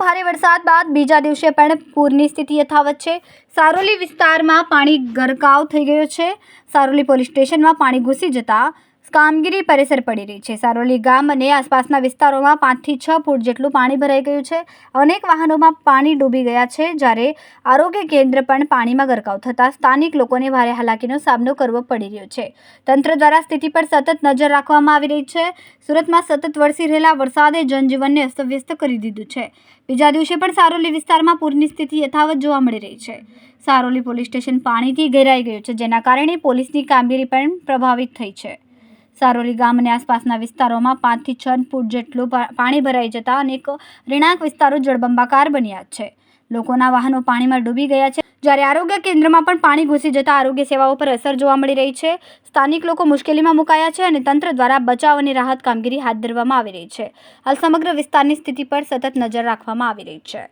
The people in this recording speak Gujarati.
ભારે વરસાદ બાદ બીજા દિવસે પણ પૂરની સ્થિતિ યથાવત છે। સારોલી વિસ્તારમાં પાણી ગરકાવ થઈ ગયો છે। સારોલી પોલીસ સ્ટેશનમાં પાણી ઘૂસી જતા કામગીરી પર અસર પડી રહી છે। સારોલી ગામ અને આસપાસના વિસ્તારોમાં 5 થી 6 ફૂટ જેટલું પાણી ભરાઈ ગયું છે। અનેક વાહનોમાં પાણી ડૂબી ગયા છે, જ્યારે આરોગ્ય કેન્દ્ર પણ પાણીમાં ગરકાવ થતાં સ્થાનિક લોકોને ભારે હાલાકીનો સામનો કરવો પડી રહ્યો છે। તંત્ર દ્વારા સ્થિતિ પર સતત નજર રાખવામાં આવી રહી છે। સુરતમાં સતત વરસી રહેલા વરસાદે જનજીવનને અસ્તવ્યસ્ત કરી દીધું છે। બીજા દિવસે પણ સારોલી વિસ્તારમાં પૂરની સ્થિતિ યથાવત જોવા મળી રહી છે। સારોલી પોલીસ સ્ટેશન પાણીથી ઘેરાઈ ગયું છે, જેના કારણે પોલીસની કામગીરી પણ પ્રભાવિત થઈ છે। સારોલી ગામ અને આસપાસના વિસ્તારોમાં 5 થી 6 ફૂટ જેટલું પાણી ભરાઈ જતા અનેક રહેણાંક વિસ્તારો જળબંબાકાર બન્યા છે। લોકોના વાહનો પાણીમાં ડૂબી ગયા છે, જ્યારે આરોગ્ય કેન્દ્રમાં પણ પાણી ઘૂસી જતા આરોગ્ય સેવાઓ પર અસર જોવા મળી રહી છે। સ્થાનિક લોકો મુશ્કેલીમાં મુકાયા છે અને તંત્ર દ્વારા બચાવ અને રાહત કામગીરી હાથ ધરવામાં આવી રહી છે। હાલ સમગ્ર વિસ્તારની સ્થિતિ પર સતત નજર રાખવામાં આવી રહી છે।